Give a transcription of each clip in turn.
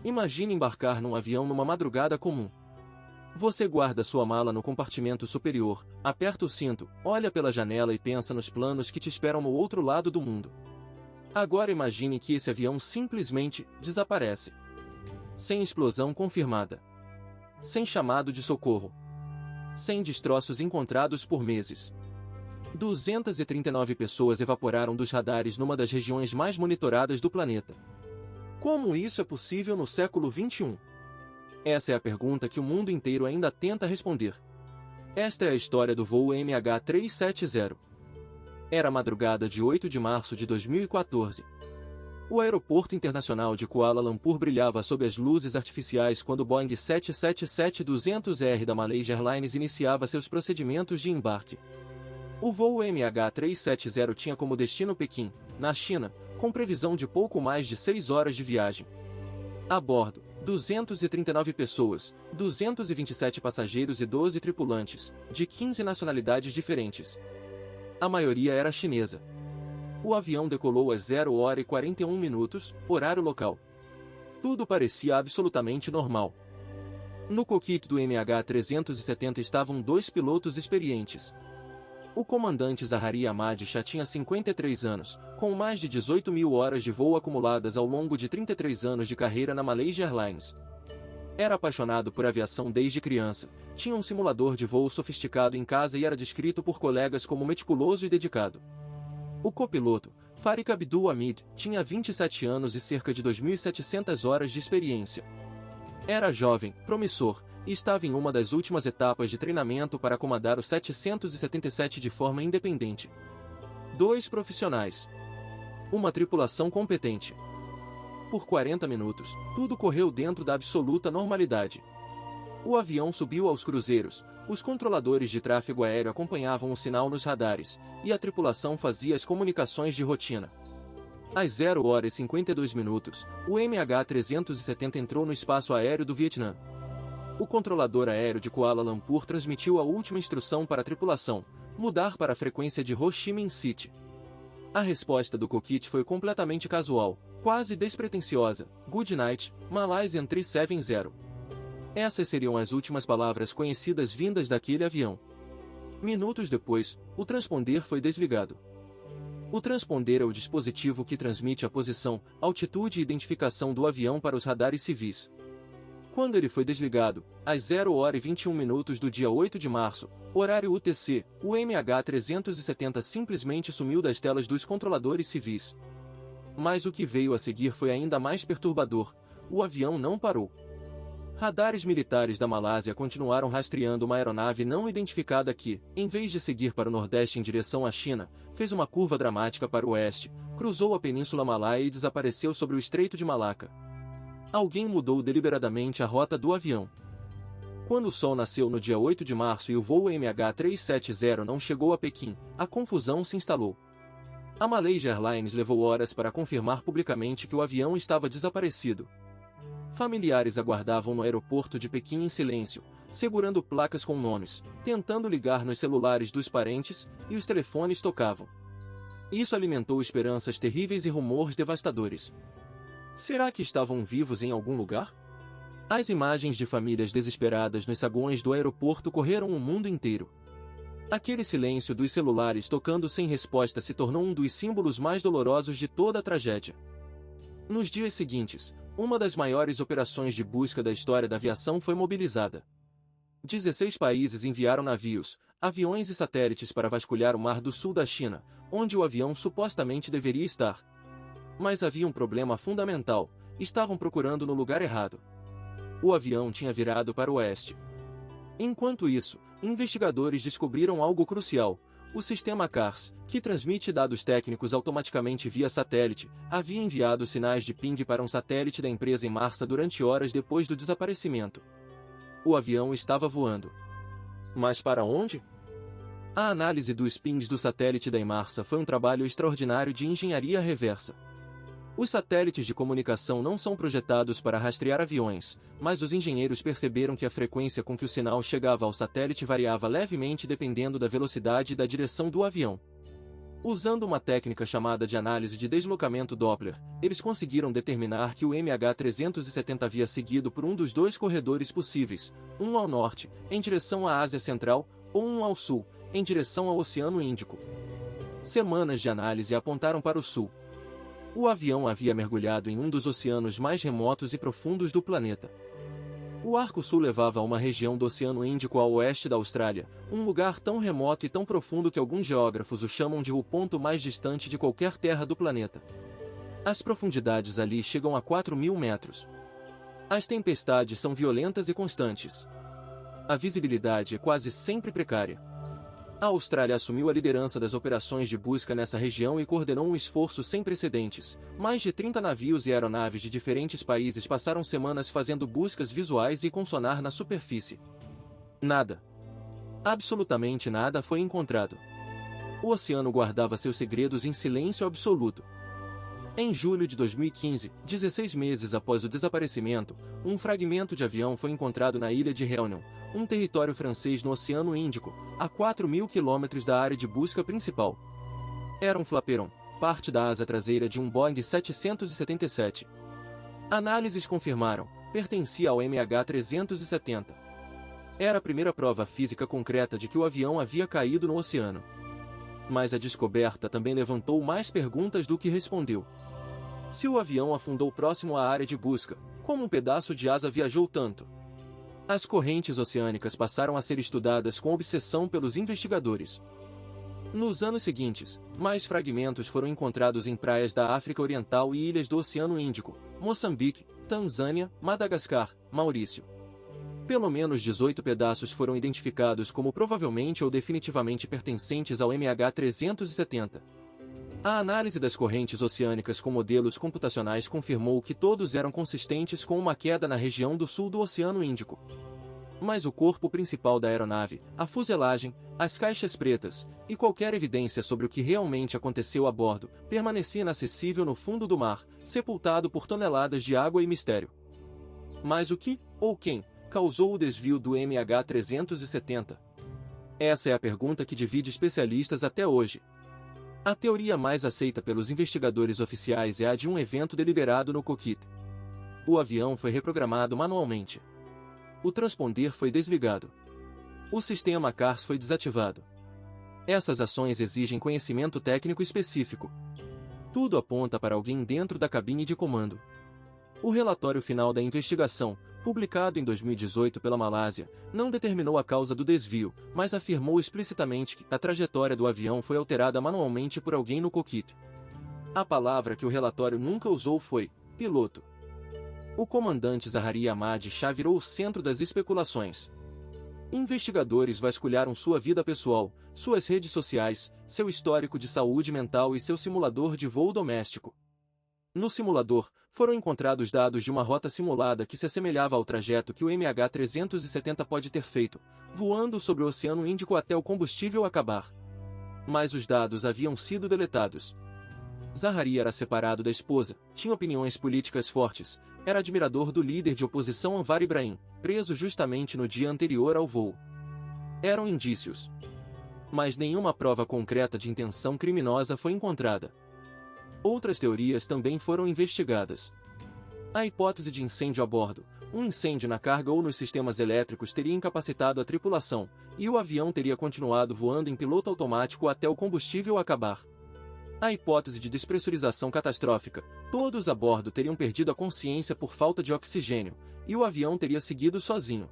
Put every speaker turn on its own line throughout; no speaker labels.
Imagine embarcar num avião numa madrugada comum. Você guarda sua mala no compartimento superior, aperta o cinto, olha pela janela e pensa nos planos que te esperam no outro lado do mundo. Agora imagine que esse avião simplesmente desaparece. Sem explosão confirmada. Sem chamado de socorro. Sem destroços encontrados por meses. 239 pessoas evaporaram dos radares numa das regiões mais monitoradas do planeta. Como isso é possível no século XXI? Essa é a pergunta que o mundo inteiro ainda tenta responder. Esta é a história do voo MH370. Era a madrugada de 8 de março de 2014. O aeroporto internacional de Kuala Lumpur brilhava sob as luzes artificiais quando o Boeing 777-200R da Malaysia Airlines iniciava seus procedimentos de embarque. O voo MH370 tinha como destino Pequim, na China, com previsão de pouco mais de 6 horas de viagem. A bordo, 239 pessoas, 227 passageiros e 12 tripulantes, de 15 nacionalidades diferentes. A maioria era chinesa. O avião decolou às 0h41, horário local. Tudo parecia absolutamente normal. No cockpit do MH370 estavam 2 pilotos experientes. O comandante Zahari Ahmad Shah tinha 53 anos, com mais de 18.000 horas de voo acumuladas ao longo de 33 anos de carreira na Malaysia Airlines. Era apaixonado por aviação desde criança, tinha um simulador de voo sofisticado em casa e era descrito por colegas como meticuloso e dedicado. O copiloto, Farik Abdul Hamid, tinha 27 anos e cerca de 2.700 horas de experiência. Era jovem, promissor, e estava em uma das últimas etapas de treinamento para comandar o 777 de forma independente. 2 profissionais. Uma tripulação competente. Por 40 minutos, tudo correu dentro da absoluta normalidade. O avião subiu aos cruzeiros, os controladores de tráfego aéreo acompanhavam o sinal nos radares, e a tripulação fazia as comunicações de rotina. Às 0h52, o MH370 entrou no espaço aéreo do Vietnã. O controlador aéreo de Kuala Lumpur transmitiu a última instrução para a tripulação: mudar para a frequência de Ho Chi Minh City. A resposta do cockpit foi completamente casual, quase despretensiosa: Good night, Malaysian 370. Essas seriam as últimas palavras conhecidas vindas daquele avião. Minutos depois, o transponder foi desligado. O transponder é o dispositivo que transmite a posição, altitude e identificação do avião para os radares civis. Quando ele foi desligado, às 0h21 do dia 8 de março, horário UTC, o MH370 simplesmente sumiu das telas dos controladores civis. Mas o que veio a seguir foi ainda mais perturbador: o avião não parou. Radares militares da Malásia continuaram rastreando uma aeronave não identificada que, em vez de seguir para o nordeste em direção à China, fez uma curva dramática para o oeste, cruzou a Península Malaia e desapareceu sobre o Estreito de Malaca. Alguém mudou deliberadamente a rota do avião. Quando o sol nasceu no dia 8 de março e o voo MH370 não chegou a Pequim, a confusão se instalou. A Malaysia Airlines levou horas para confirmar publicamente que o avião estava desaparecido. Familiares aguardavam no aeroporto de Pequim em silêncio, segurando placas com nomes, tentando ligar nos celulares dos parentes, e os telefones tocavam. Isso alimentou esperanças terríveis e rumores devastadores. Será que estavam vivos em algum lugar? As imagens de famílias desesperadas nos saguões do aeroporto correram o mundo inteiro. Aquele silêncio dos celulares tocando sem resposta se tornou um dos símbolos mais dolorosos de toda a tragédia. Nos dias seguintes, uma das maiores operações de busca da história da aviação foi mobilizada. 16 países enviaram navios, aviões e satélites para vasculhar o Mar do Sul da China, onde o avião supostamente deveria estar. Mas havia um problema fundamental: estavam procurando no lugar errado. O avião tinha virado para o oeste. Enquanto isso, investigadores descobriram algo crucial: o sistema CARS, que transmite dados técnicos automaticamente via satélite, havia enviado sinais de ping para um satélite da empresa Inmarsat durante horas depois do desaparecimento. O avião estava voando. Mas para onde? A análise dos pings do satélite da Inmarsat foi um trabalho extraordinário de engenharia reversa. Os satélites de comunicação não são projetados para rastrear aviões, mas os engenheiros perceberam que a frequência com que o sinal chegava ao satélite variava levemente dependendo da velocidade e da direção do avião. Usando uma técnica chamada de análise de deslocamento Doppler, eles conseguiram determinar que o MH370 havia seguido por um dos dois corredores possíveis, um ao norte, em direção à Ásia Central, ou um ao sul, em direção ao Oceano Índico. Semanas de análise apontaram para o sul. O avião havia mergulhado em um dos oceanos mais remotos e profundos do planeta. O Arco Sul levava a uma região do Oceano Índico ao oeste da Austrália, um lugar tão remoto e tão profundo que alguns geógrafos o chamam de o ponto mais distante de qualquer terra do planeta. As profundidades ali chegam a 4.000 metros. As tempestades são violentas e constantes. A visibilidade é quase sempre precária. A Austrália assumiu a liderança das operações de busca nessa região e coordenou um esforço sem precedentes. Mais de 30 navios e aeronaves de diferentes países passaram semanas fazendo buscas visuais e com sonar na superfície. Nada. Absolutamente nada foi encontrado. O oceano guardava seus segredos em silêncio absoluto. Em julho de 2015, 16 meses após o desaparecimento, um fragmento de avião foi encontrado na ilha de Réunion, um território francês no Oceano Índico, a 4.000 quilômetros da área de busca principal. Era um flaperon, parte da asa traseira de um Boeing 777. Análises confirmaram, pertencia ao MH370. Era a primeira prova física concreta de que o avião havia caído no oceano. Mas a descoberta também levantou mais perguntas do que respondeu. Se o avião afundou próximo à área de busca, como um pedaço de asa viajou tanto? As correntes oceânicas passaram a ser estudadas com obsessão pelos investigadores. Nos anos seguintes, mais fragmentos foram encontrados em praias da África Oriental e ilhas do Oceano Índico, Moçambique, Tanzânia, Madagascar, Maurício. Pelo menos 18 pedaços foram identificados como provavelmente ou definitivamente pertencentes ao MH370. A análise das correntes oceânicas com modelos computacionais confirmou que todos eram consistentes com uma queda na região do sul do Oceano Índico. Mas o corpo principal da aeronave, a fuselagem, as caixas pretas, e qualquer evidência sobre o que realmente aconteceu a bordo, permanecia inacessível no fundo do mar, sepultado por toneladas de água e mistério. Mas o que, ou quem, causou o desvio do MH370? Essa é a pergunta que divide especialistas até hoje. A teoria mais aceita pelos investigadores oficiais é a de um evento deliberado no cockpit. O avião foi reprogramado manualmente. O transponder foi desligado. O sistema CARS foi desativado. Essas ações exigem conhecimento técnico específico. Tudo aponta para alguém dentro da cabine de comando. O relatório final da investigação, publicado em 2018 pela Malásia, não determinou a causa do desvio, mas afirmou explicitamente que a trajetória do avião foi alterada manualmente por alguém no cockpit. A palavra que o relatório nunca usou foi piloto. O comandante Zaharia Ahmad Shah virou o centro das especulações. Investigadores vasculharam sua vida pessoal, suas redes sociais, seu histórico de saúde mental e seu simulador de voo doméstico. No simulador, foram encontrados dados de uma rota simulada que se assemelhava ao trajeto que o MH370 pode ter feito, voando sobre o Oceano Índico até o combustível acabar. Mas os dados haviam sido deletados. Zaharia era separado da esposa, tinha opiniões políticas fortes, era admirador do líder de oposição Anwar Ibrahim, preso justamente no dia anterior ao voo. Eram indícios. Mas nenhuma prova concreta de intenção criminosa foi encontrada. Outras teorias também foram investigadas. A hipótese de incêndio a bordo, um incêndio na carga ou nos sistemas elétricos teria incapacitado a tripulação, e o avião teria continuado voando em piloto automático até o combustível acabar. A hipótese de despressurização catastrófica, todos a bordo teriam perdido a consciência por falta de oxigênio, e o avião teria seguido sozinho.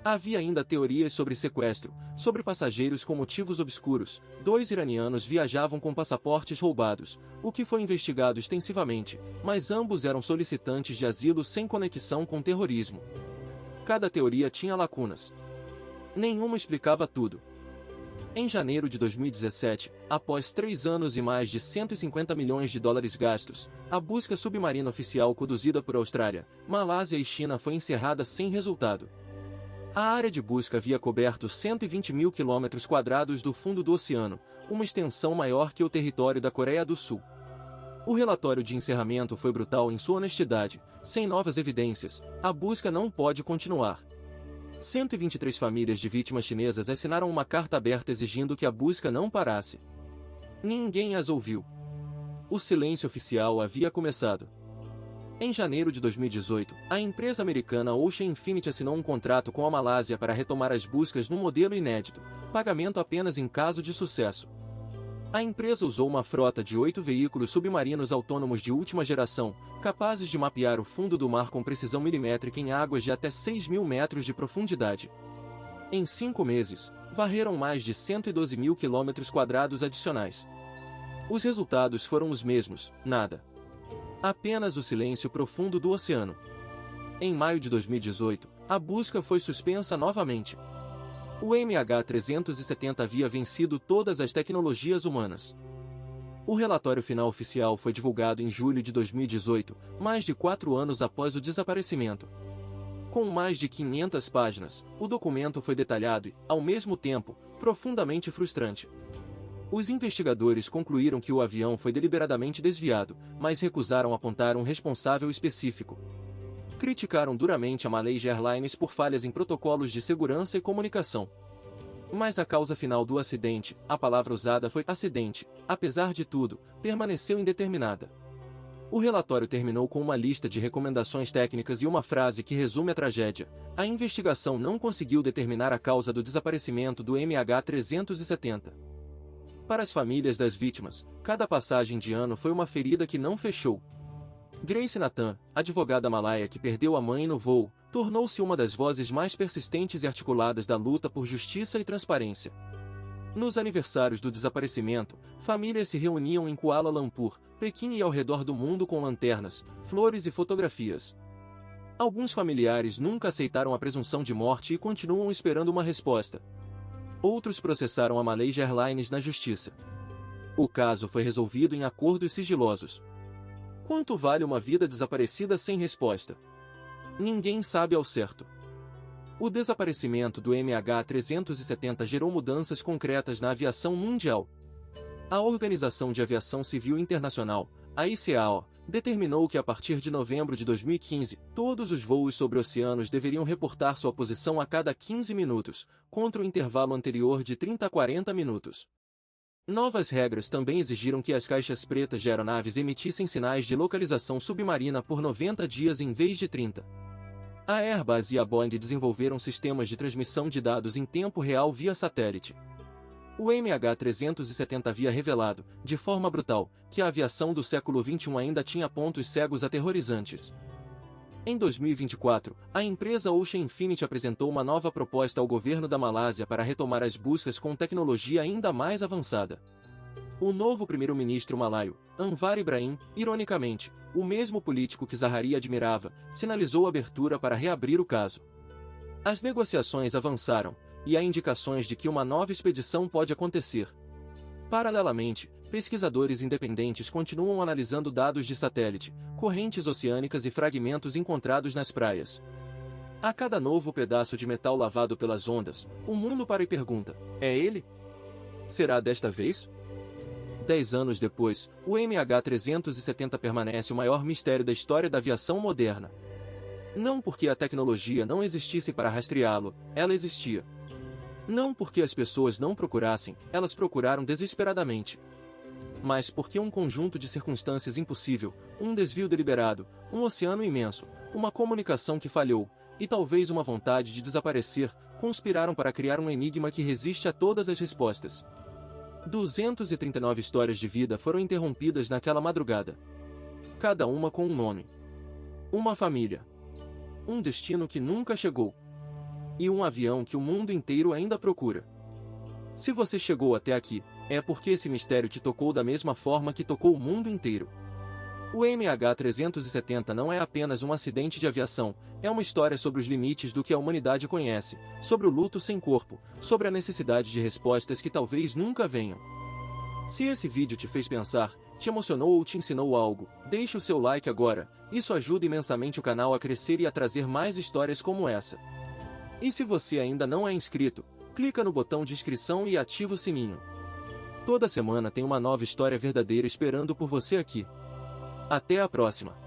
Havia ainda teorias sobre sequestro, sobre passageiros com motivos obscuros. 2 iranianos viajavam com passaportes roubados, o que foi investigado extensivamente, mas ambos eram solicitantes de asilo sem conexão com terrorismo. Cada teoria tinha lacunas. Nenhuma explicava tudo. Em janeiro de 2017, após 3 anos e mais de 150 milhões de dólares gastos, a busca submarina oficial conduzida por Austrália, Malásia e China foi encerrada sem resultado. A área de busca havia coberto 120 mil quilômetros quadrados do fundo do oceano, uma extensão maior que o território da Coreia do Sul. O relatório de encerramento foi brutal em sua honestidade. Sem novas evidências, a busca não pode continuar. 123 famílias de vítimas chinesas assinaram uma carta aberta exigindo que a busca não parasse. Ninguém as ouviu. O silêncio oficial havia começado. Em janeiro de 2018, a empresa americana Ocean Infinity assinou um contrato com a Malásia para retomar as buscas num modelo inédito, pagamento apenas em caso de sucesso. A empresa usou uma frota de 8 veículos submarinos autônomos de última geração, capazes de mapear o fundo do mar com precisão milimétrica em águas de até 6.000 metros de profundidade. Em 5 meses, varreram mais de 112 mil quilômetros quadrados adicionais. Os resultados foram os mesmos: nada. Apenas o silêncio profundo do oceano. Em maio de 2018, a busca foi suspensa novamente. O MH370 havia vencido todas as tecnologias humanas. O relatório final oficial foi divulgado em julho de 2018, mais de 4 anos após o desaparecimento. Com mais de 500 páginas, o documento foi detalhado e, ao mesmo tempo, profundamente frustrante. Os investigadores concluíram que o avião foi deliberadamente desviado, mas recusaram apontar um responsável específico. Criticaram duramente a Malaysia Airlines por falhas em protocolos de segurança e comunicação. Mas a causa final do acidente, a palavra usada foi acidente, apesar de tudo, permaneceu indeterminada. O relatório terminou com uma lista de recomendações técnicas e uma frase que resume a tragédia: a investigação não conseguiu determinar a causa do desaparecimento do MH370. Para as famílias das vítimas, cada passagem de ano foi uma ferida que não fechou. Grace Nathan, advogada malaia que perdeu a mãe no voo, tornou-se uma das vozes mais persistentes e articuladas da luta por justiça e transparência. Nos aniversários do desaparecimento, famílias se reuniam em Kuala Lumpur, Pequim e ao redor do mundo com lanternas, flores e fotografias. Alguns familiares nunca aceitaram a presunção de morte e continuam esperando uma resposta. Outros processaram a Malaysia Airlines na justiça. O caso foi resolvido em acordos sigilosos. Quanto vale uma vida desaparecida sem resposta? Ninguém sabe ao certo. O desaparecimento do MH370 gerou mudanças concretas na aviação mundial. A Organização de Aviação Civil Internacional, a ICAO, determinou que a partir de novembro de 2015, todos os voos sobre oceanos deveriam reportar sua posição a cada 15 minutos, contra o intervalo anterior de 30 a 40 minutos. Novas regras também exigiram que as caixas pretas de aeronaves emitissem sinais de localização submarina por 90 dias em vez de 30. A Airbus e a Boeing desenvolveram sistemas de transmissão de dados em tempo real via satélite. O MH370 havia revelado, de forma brutal, que a aviação do século XXI ainda tinha pontos cegos aterrorizantes. Em 2024, a empresa Ocean Infinity apresentou uma nova proposta ao governo da Malásia para retomar as buscas com tecnologia ainda mais avançada. O novo primeiro-ministro malaio, Anwar Ibrahim, ironicamente, o mesmo político que Zaharia admirava, sinalizou abertura para reabrir o caso. As negociações avançaram, e há indicações de que uma nova expedição pode acontecer. Paralelamente, pesquisadores independentes continuam analisando dados de satélite, correntes oceânicas e fragmentos encontrados nas praias. A cada novo pedaço de metal lavado pelas ondas, o mundo para e pergunta: é ele? Será desta vez? 10 anos depois, o MH370 permanece o maior mistério da história da aviação moderna. Não porque a tecnologia não existisse para rastreá-lo, ela existia. Não porque as pessoas não procurassem, elas procuraram desesperadamente. Mas porque um conjunto de circunstâncias impossível, um desvio deliberado, um oceano imenso, uma comunicação que falhou, e talvez uma vontade de desaparecer, conspiraram para criar um enigma que resiste a todas as respostas. 239 histórias de vida foram interrompidas naquela madrugada. Cada uma com um nome. Uma família. Um destino que nunca chegou. E um avião que o mundo inteiro ainda procura. Se você chegou até aqui, é porque esse mistério te tocou da mesma forma que tocou o mundo inteiro. O MH370 não é apenas um acidente de aviação, é uma história sobre os limites do que a humanidade conhece, sobre o luto sem corpo, sobre a necessidade de respostas que talvez nunca venham. Se esse vídeo te fez pensar, te emocionou ou te ensinou algo, deixe o seu like agora, isso ajuda imensamente o canal a crescer e a trazer mais histórias como essa. E se você ainda não é inscrito, clica no botão de inscrição e ativa o sininho. Toda semana tem uma nova história verdadeira esperando por você aqui. Até a próxima!